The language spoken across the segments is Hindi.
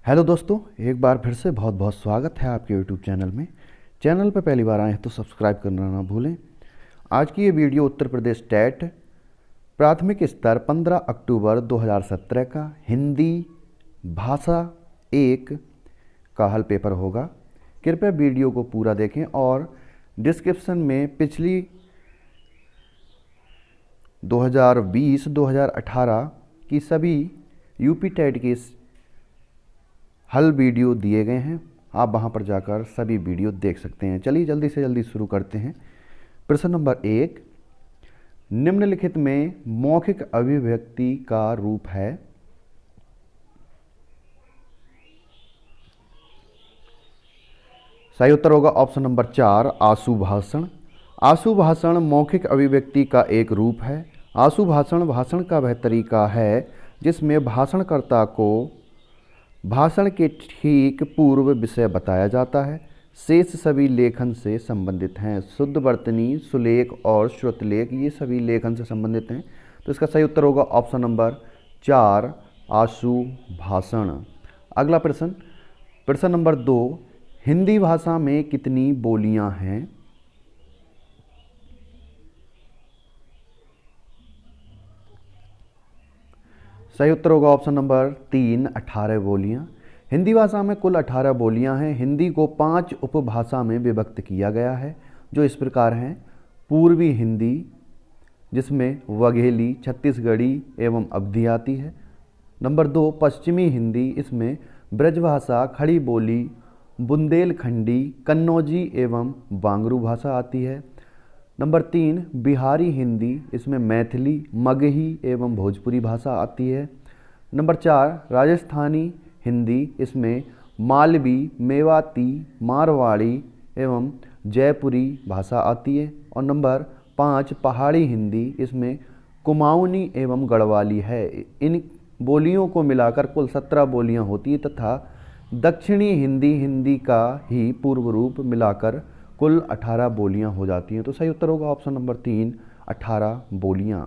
हेलो दोस्तों, एक बार फिर से बहुत बहुत स्वागत है आपके यूट्यूब चैनल में। चैनल पर पहली बार आए हैं तो सब्सक्राइब करना ना भूलें। आज की ये वीडियो उत्तर प्रदेश टेट प्राथमिक स्तर 15 अक्टूबर 2017 का हिंदी भाषा 1 का हल पेपर होगा। कृपया वीडियो को पूरा देखें और डिस्क्रिप्शन में पिछली 2020-2018 की सभी यूपी टेट की हल वीडियो दिए गए हैं, आप वहां पर जाकर सभी वीडियो देख सकते हैं। चलिए जल्दी से जल्दी शुरू करते हैं। प्रश्न नंबर 1, निम्नलिखित में मौखिक अभिव्यक्ति का रूप है। सही उत्तर होगा ऑप्शन नंबर 4, आशु भाषण। आशु भाषण मौखिक अभिव्यक्ति का एक रूप है। आशु भाषण भाषण का वह तरीका है जिसमें भाषणकर्ता को भाषण के ठीक पूर्व विषय बताया जाता है। शेष सभी लेखन से संबंधित हैं। शुद्ध वर्तनी, सुलेख और श्रुतलेख ये सभी लेखन से संबंधित हैं। तो इसका सही उत्तर होगा ऑप्शन नंबर 4, आशु भाषण। अगला प्रश्न, प्रश्न नंबर 2, हिंदी भाषा में कितनी बोलियां हैं? सही उत्तर होगा ऑप्शन नंबर 3, 18 बोलियां। हिंदी भाषा में कुल 18 बोलियां हैं। हिंदी को 5 उपभाषा में विभक्त किया गया है, जो इस प्रकार हैं। पूर्वी हिंदी, जिसमें वघेली, छत्तीसगढ़ी एवं अवधी आती है। नंबर 2, पश्चिमी हिंदी, इसमें ब्रजभाषा, खड़ी बोली, बुंदेलखंडी, कन्नौजी एवं बांगरू भाषा आती है। नंबर 3, बिहारी हिंदी, इसमें मैथिली, मगही एवं भोजपुरी भाषा आती है। नंबर 4, राजस्थानी हिंदी, इसमें मालवी, मेवाती, मारवाड़ी एवं जयपुरी भाषा आती है। और नंबर 5, पहाड़ी हिंदी, इसमें कुमाऊनी एवं गढ़वाली है। इन बोलियों को मिलाकर कुल 17 बोलियां होती हैं तथा दक्षिणी हिंदी, हिंदी का ही पूर्व रूप मिलाकर कुल 18 बोलियां हो जाती हैं। तो सही उत्तर होगा ऑप्शन नंबर 3, 18 बोलियां।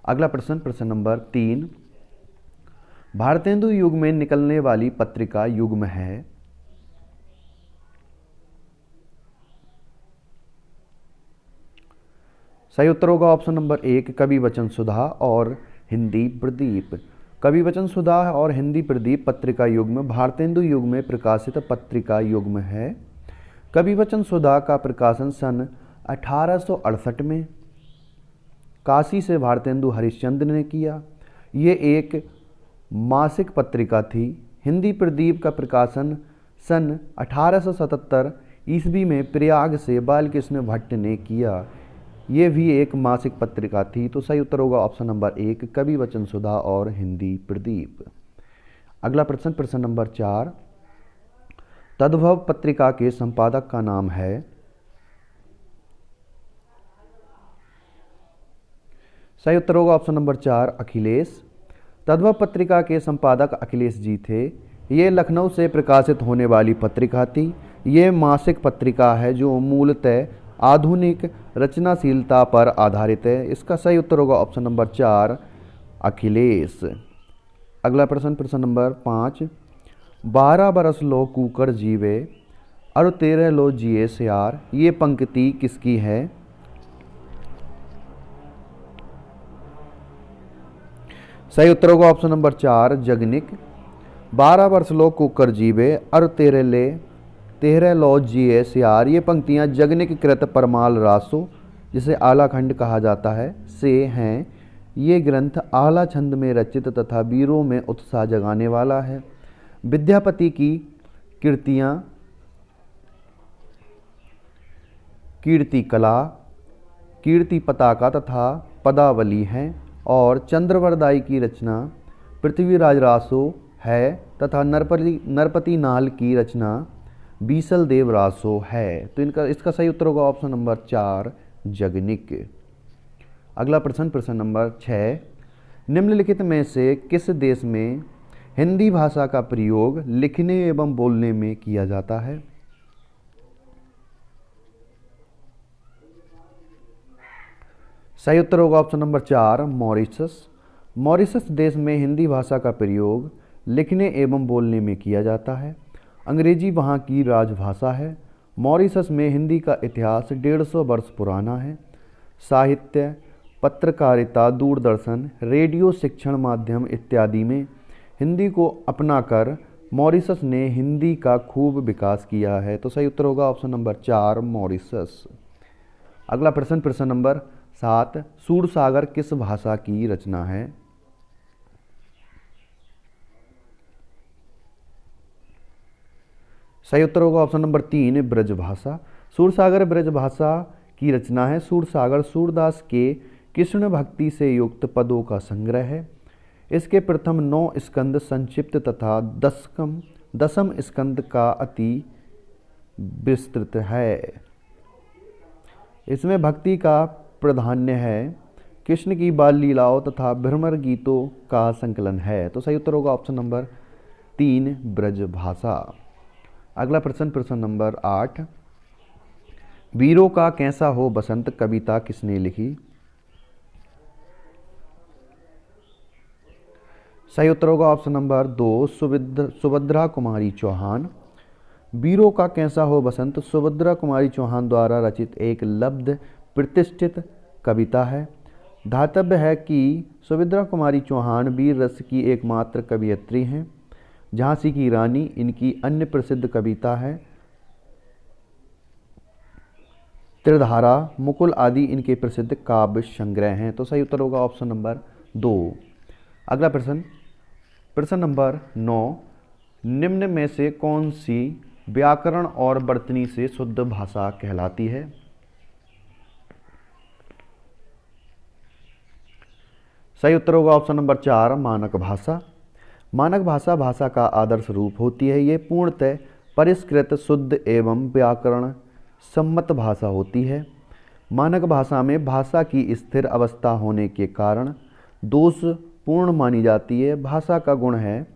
अगला प्रश्न, प्रश्न नंबर 3, भारतेंदु युग में निकलने वाली पत्रिका युग्म है। सही उत्तर होगा ऑप्शन नंबर 1, कवि वचन सुधा और हिंदी प्रदीप। कवि वचन सुधा और हिंदी प्रदीप पत्रिका युग्म भारतेंदु युग में प्रकाशित पत्रिका युग्म है। कवि वचन सुधा का प्रकाशन सन 1868 में काशी से भारतेंदु हरिश्चंद्र ने किया। ये एक मासिक पत्रिका थी। हिंदी प्रदीप का प्रकाशन सन 1877 ईस्वी में प्रयाग से बालकृष्ण भट्ट ने किया। ये भी एक मासिक पत्रिका थी। तो सही उत्तर होगा ऑप्शन नंबर 1, कवि वचन सुधा और हिंदी प्रदीप। अगला प्रश्न, प्रश्न नंबर 4, तद्भव पत्रिका के संपादक का नाम है। सही उत्तर होगा ऑप्शन नंबर 4, अखिलेश। तद्भव पत्रिका के संपादक अखिलेश जी थे। ये लखनऊ से प्रकाशित होने वाली पत्रिका थी। ये मासिक पत्रिका है जो मूलतः आधुनिक रचनाशीलता पर आधारित है। इसका सही उत्तर होगा ऑप्शन नंबर 4, अखिलेश। अगला प्रश्न, प्रश्न नंबर 5, 12 बरस लो कुकर जीवे और 13 लो जिए सियार, ये पंक्ति किसकी है? सही उत्तर होगा ऑप्शन नंबर 4, जगनिक। 12 वर्ष लो कुकर जीवे और 13 लो जिए सियार, ये पंक्तियां जगनिक कृत परमाल रासो, जिसे आला खंड कहा जाता है, से हैं। ये ग्रंथ आला छंद में रचित तथा वीरों में उत्साह जगाने वाला है। विद्यापति की कृतियाँ कीर्ति कला, कीर्ति पताका तथा पदावली हैं और चंद्रवरदाई की रचना पृथ्वीराज रासो है तथा नरपति नाल की रचना बीसल देव रासो है। तो इसका सही उत्तर होगा ऑप्शन नंबर 4, जगनिक। अगला प्रश्न, प्रश्न नंबर 6, निम्नलिखित में से किस देश में हिंदी भाषा का प्रयोग लिखने एवं बोलने में किया जाता है? सही उत्तर होगा ऑप्शन नंबर 4, मॉरिशस। मॉरिशस देश में हिंदी भाषा का प्रयोग लिखने एवं बोलने में किया जाता है। अंग्रेजी वहाँ की राजभाषा है। मॉरिशस में हिंदी का इतिहास 150 वर्ष पुराना है। साहित्य, पत्रकारिता, दूरदर्शन, रेडियो, शिक्षण माध्यम इत्यादि में हिंदी को अपनाकर मॉरिशस ने हिंदी का खूब विकास किया है। तो सही उत्तर होगा ऑप्शन नंबर 4 मॉरिशस। अगला प्रश्न, प्रश्न नंबर 7, सूरसागर किस भाषा की रचना है? सही उत्तर होगा ऑप्शन नंबर 3 ब्रजभाषा। सूरसागर ब्रजभाषा की रचना है। सूरसागर सूरदास के कृष्ण भक्ति से युक्त पदों का संग्रह है। इसके प्रथम 9 स्कंद संक्षिप्त तथा दसम स्कंद का अति विस्तृत है। इसमें भक्ति का प्राधान्य है। कृष्ण की बाल लीलाओं तथा भ्रमर गीतों का संकलन है। तो सही उत्तर होगा ऑप्शन नंबर 3 ब्रजभाषा। अगला प्रश्न, प्रश्न नंबर 8, वीरों का कैसा हो बसंत कविता किसने लिखी? सही उत्तर होगा ऑप्शन नंबर 2 सुभद्रा कुमारी चौहान। वीरों का कैसा हो बसंत सुभद्रा कुमारी चौहान द्वारा रचित एक लब्ध प्रतिष्ठित कविता है। धातव्य है कि सुभद्रा कुमारी चौहान वीर रस की एकमात्र कवियत्री हैं। झांसी की रानी इनकी अन्य प्रसिद्ध कविता है। त्रिधारा, मुकुल आदि इनके प्रसिद्ध काव्य संग्रह हैं। तो सही उत्तर होगा ऑप्शन नंबर 2। अगला प्रश्न, प्रश्न नंबर 9, निम्न में से कौन सी व्याकरण और वर्तनी से शुद्ध भाषा कहलाती है? सही उत्तर होगा ऑप्शन नंबर 4 मानक भाषा। मानक भाषा भाषा का आदर्श रूप होती है। ये पूर्णतः परिष्कृत, शुद्ध एवं व्याकरण सम्मत भाषा होती है। मानक भाषा में भाषा की स्थिर अवस्था होने के कारण दोषपूर्ण मानी जाती है। भाषा का गुण है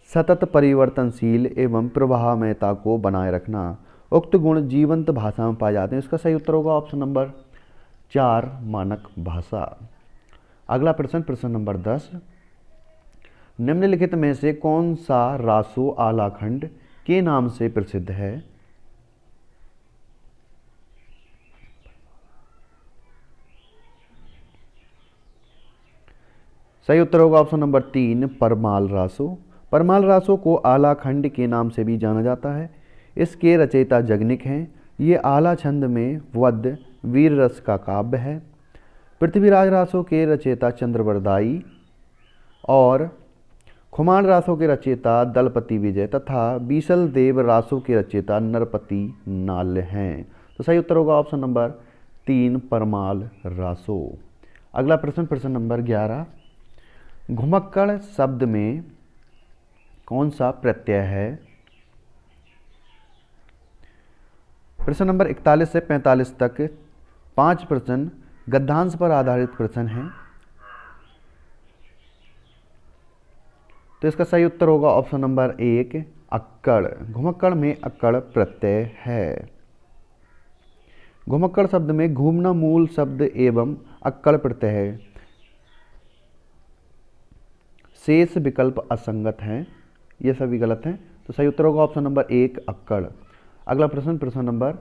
सतत परिवर्तनशील एवं प्रवाहमयता को बनाए रखना। उक्त गुण जीवंत भाषा में पाए जाते हैं। इसका सही उत्तर होगा ऑप्शन नंबर 4 मानक भाषा। अगला प्रश्न, प्रश्न नंबर 10, निम्नलिखित में से कौन सा रासो आलाखंड के नाम से प्रसिद्ध है? सही उत्तर होगा ऑप्शन नंबर 3 परमाल रासो। परमाल रासो को आलाखंड के नाम से भी जाना जाता है। इसके रचयिता जगनिक हैं। ये आला छंद में वद्य वीर रस का काव्य है। पृथ्वीराज रासो के रचयिता चंद्रवरदाई और खुमान रासो के रचयिता दलपति विजय तथा बीसल देव रासो के रचयिता नरपति नाल्य हैं। तो सही उत्तर होगा ऑप्शन नंबर 3 परमाल रासो। अगला प्रश्न, प्रश्न नंबर 11, घुमक्कड़ शब्द में कौन सा प्रत्यय है? प्रश्न नंबर 41 से 45 तक 5 प्रश्न गद्यांश पर आधारित प्रश्न हैं। तो इसका सही उत्तर होगा ऑप्शन नंबर 1 अक्कड़। घुमक्कड़ में अक्कड़ प्रत्यय है। घुमक्कड़ शब्द में घूमना मूल शब्द एवं अक्कड़ प्रत्यय है। शेष विकल्प असंगत हैं, ये सभी गलत हैं। तो सही उत्तर होगा ऑप्शन नंबर 1 अक्कड़। अगला प्रश्न, प्रश्न नंबर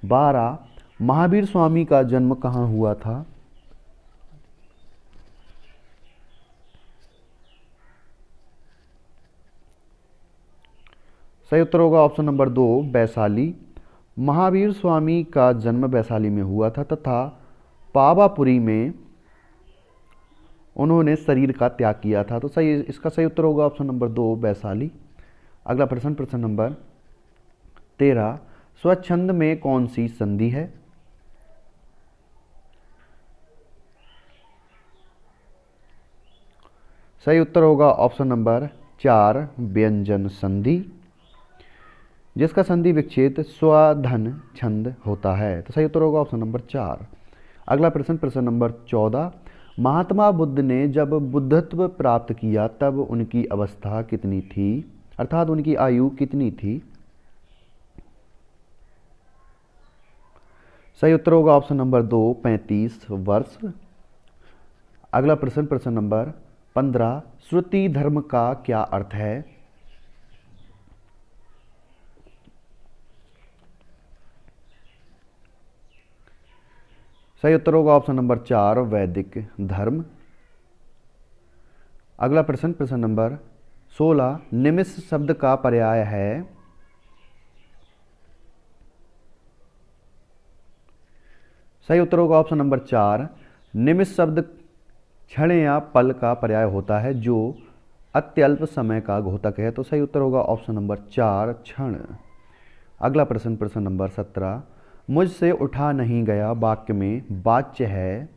12, महावीर स्वामी का जन्म कहाँ हुआ था? सही उत्तर होगा ऑप्शन नंबर 2 वैशाली। महावीर स्वामी का जन्म वैशाली में हुआ था तथा पावापुरी में उन्होंने शरीर का त्याग किया था। तो सही, इसका सही उत्तर होगा ऑप्शन नंबर 2 वैशाली। अगला प्रश्न, प्रश्न नंबर 13, स्वच्छंद में कौन सी संधि है? सही उत्तर होगा ऑप्शन नंबर 4 व्यंजन संधि, जिसका संधि विच्छेद स्वधन छंद होता है। तो सही उत्तर होगा ऑप्शन नंबर 4। अगला प्रश्न, प्रश्न नंबर 14, महात्मा बुद्ध ने जब बुद्धत्व प्राप्त किया तब उनकी अवस्था कितनी थी, अर्थात उनकी आयु कितनी थी? सही उत्तर होगा ऑप्शन नंबर 2 35 वर्ष। अगला प्रश्न, प्रश्न नंबर 15 श्रुति धर्म का क्या अर्थ है? सही उत्तर होगा ऑप्शन नंबर 4 वैदिक धर्म। अगला प्रश्न, प्रश्न नंबर 16 निमिष शब्द का पर्याय है? सही उत्तर होगा ऑप्शन नंबर 4 निमिष शब्द क्षण या पल का पर्याय होता है जो अत्यल्प समय का घोतक है। तो सही उत्तर होगा ऑप्शन नंबर 4 क्षण। अगला प्रश्न, प्रश्न नंबर 17 मुझसे उठा नहीं गया वाक्य में वाच्य है?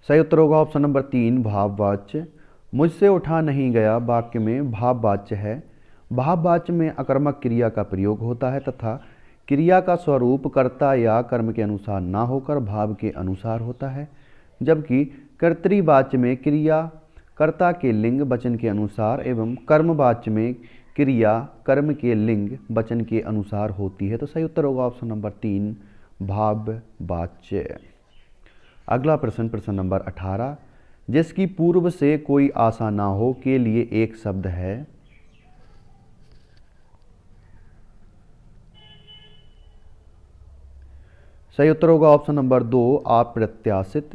सही उत्तर होगा ऑप्शन नंबर 3 भाववाच्य। मुझसे उठा नहीं गया वाक्य में भाववाच्य है। भाववाच्य में अकर्मक क्रिया का प्रयोग होता है तथा क्रिया का स्वरूप कर्ता या कर्म के अनुसार ना होकर भाव के अनुसार होता है, जबकि कर्तृवाच्य में क्रिया कर्ता के लिंग वचन के अनुसार एवं कर्मवाच्य में क्रिया कर्म के लिंग वचन के अनुसार होती है। तो सही उत्तर होगा ऑप्शन नंबर 3 भाववाच्य। अगला प्रश्न, प्रश्न नंबर 18 जिसकी पूर्व से कोई आशा ना हो के लिए एक शब्द है? सही उत्तर होगा ऑप्शन नंबर 2 अप्रत्याशित।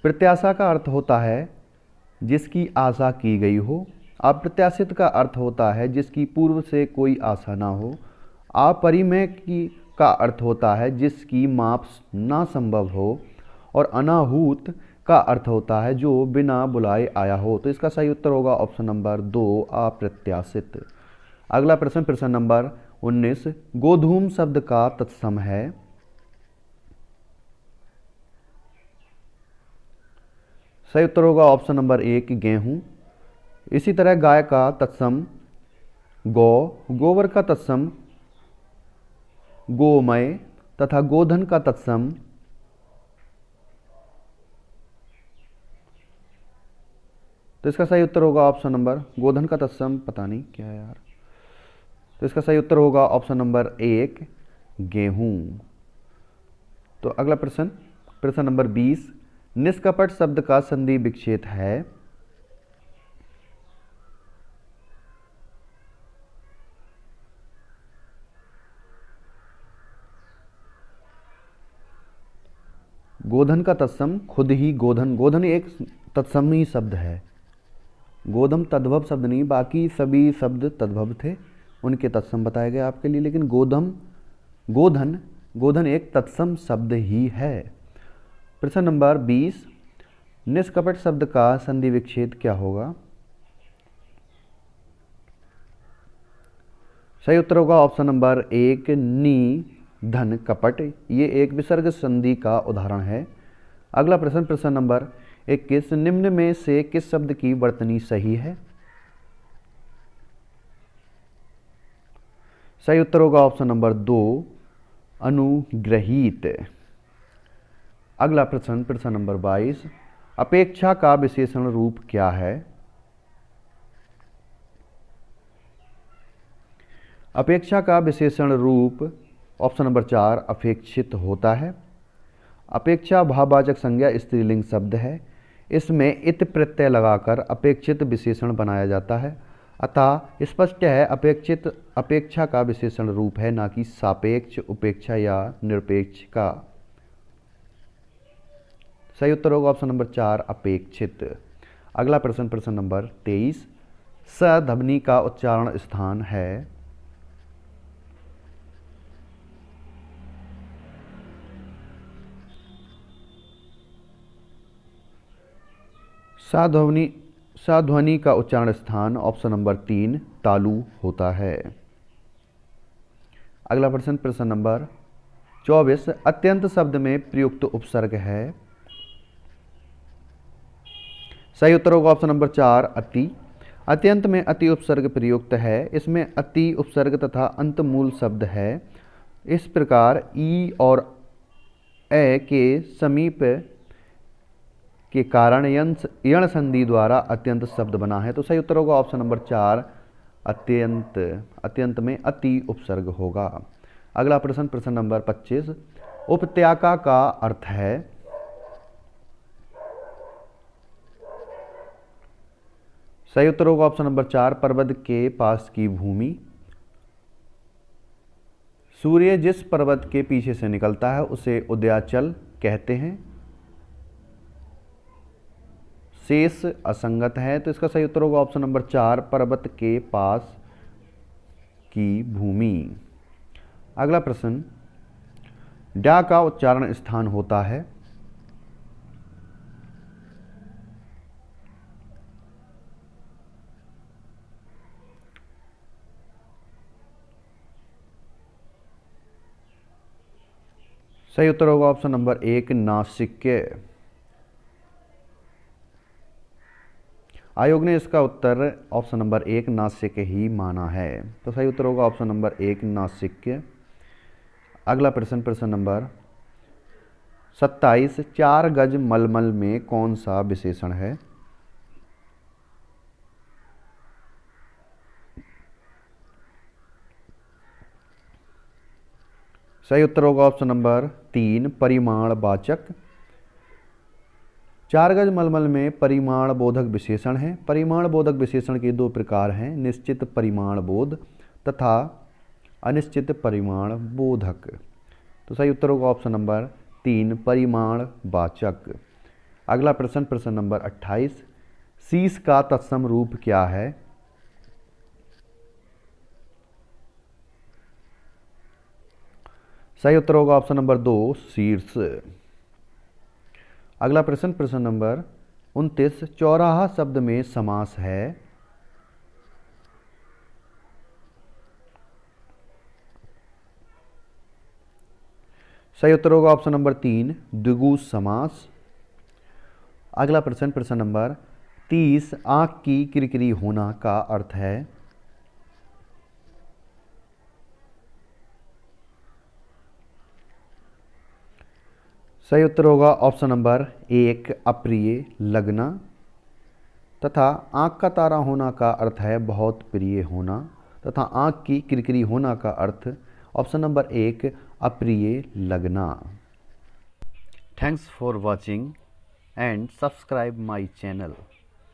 प्रत्याशा का अर्थ होता है जिसकी आशा की गई हो। अप्रत्याशित का अर्थ होता है जिसकी पूर्व से कोई आशा ना हो। अपरिमेय की का अर्थ होता है जिसकी माप ना संभव हो। और अनाहूत का अर्थ होता है जो बिना बुलाए आया हो। तो इसका सही उत्तर होगा ऑप्शन नंबर 2 अप्रत्याशित। अगला प्रश्न, प्रश्न नंबर 19 गोधूम शब्द का तत्सम है? सही उत्तर होगा ऑप्शन नंबर 1 गेहूं। इसी तरह गाय का तत्सम गौ, गोबर का तत्सम गोमय तथा गोधन का तत्सम तो इसका सही उत्तर होगा ऑप्शन नंबर गोधन का तत्सम पता नहीं क्या है यार। तो इसका सही उत्तर होगा ऑप्शन नंबर 1 गेहूं। तो अगला प्रश्न, प्रश्न नंबर 20 निष्कपट शब्द का संधि विच्छेद है? गोधन का तत्सम खुद ही गोधन, गोधन एक तत्समी शब्द है। गोधम तद्भव शब्द नहीं, बाकी सभी शब्द तद्भव थे, उनके तत्सम बताए गए आपके लिए, लेकिन गोधन एक तत्सम शब्द ही है। प्रश्न नंबर 20 निष्कपट शब्द का संधि विच्छेद क्या होगा? सही उत्तर होगा ऑप्शन नंबर 1 नी धन कपट। ये एक विसर्ग संधि का उदाहरण है। अगला प्रश्न, प्रश्न नंबर 21 निम्न में से किस शब्द की वर्तनी सही है? सही उत्तर होगा ऑप्शन नंबर 2 अनुग्रहीत। अगला प्रश्न, प्रश्न नंबर 22 अपेक्षा का विशेषण रूप क्या है? अपेक्षा का विशेषण रूप ऑप्शन नंबर 4 अपेक्षित होता है। अपेक्षा भाववाचक संज्ञा स्त्रीलिंग शब्द है। इसमें इत प्रत्यय लगाकर अपेक्षित विशेषण बनाया जाता है, अतः स्पष्ट है अपेक्षा का विशेषण रूप है, ना कि सापेक्ष, उपेक्षा या निरपेक्ष का। सही उत्तर होगा ऑप्शन नंबर 4 अपेक्षित। अगला प्रश्न, प्रश्न नंबर 23 स ध्वनि का उच्चारण स्थान है? साध्वनि का उच्चारण स्थान ऑप्शन नंबर 3 तालु होता है। अगला प्रश्न, प्रश्न नंबर 24 अत्यंत शब्द में प्रयुक्त उपसर्ग है? सही उत्तर होगा ऑप्शन नंबर 4 अति। अत्यंत में अति उपसर्ग प्रयुक्त है। इसमें अति उपसर्ग तथा अंत मूल शब्द है। इस प्रकार ई और ए के समीप के कारण यण संधि द्वारा अत्यंत शब्द बना है। तो सही उत्तर होगा ऑप्शन नंबर 4 अत्यंत। अत्यंत में अति उपसर्ग होगा। अगला प्रश्न, प्रश्न नंबर 25, उपत्याका का अर्थ है। सही उत्तर होगा ऑप्शन नंबर 4, पर्वत के पास की भूमि। सूर्य जिस पर्वत के पीछे से निकलता है उसे उदयाचल कहते हैं। शेष असंगत है, तो इसका सही उत्तर होगा ऑप्शन नंबर 4, पर्वत के पास की भूमि। अगला प्रश्न, डा का उच्चारण स्थान होता है। सही उत्तर होगा ऑप्शन नंबर 1, नासिक। आयोग ने इसका उत्तर ऑप्शन नंबर 1, नासिक ही माना है, तो सही उत्तर होगा ऑप्शन नंबर 1, नासिक। अगला प्रश्न, प्रश्न नंबर 27, 4 गज मलमल में कौन सा विशेषण है। सही उत्तर होगा ऑप्शन नंबर 3, परिमाणवाचक। 4 गज मलमल में परिमाण बोधक विशेषण है। परिमाण बोधक विशेषण के 2 प्रकार हैं, निश्चित परिमाण बोध तथा अनिश्चित परिमाण बोधक। तो सही उत्तर होगा ऑप्शन नंबर 3, परिमाणवाचक। अगला प्रश्न, प्रश्न नंबर 28, शीश का तत्सम रूप क्या है। सही उत्तर होगा ऑप्शन नंबर 2, शीर्ष। अगला प्रश्न, प्रश्न नंबर 29, चौराहा शब्द में समास है। सही उत्तर होगा ऑप्शन नंबर 3, द्विगु समास। अगला प्रश्न, प्रश्न नंबर 30, आंख की किरकिरी होना का अर्थ है। सही उत्तर होगा ऑप्शन नंबर 1, अप्रिय लगना, तथा आंख का तारा होना का अर्थ है बहुत प्रिय होना, तथा आंख की किरकिरी होना का अर्थ ऑप्शन नंबर 1, अप्रिय लगना। Thanks for watching and subscribe my channel.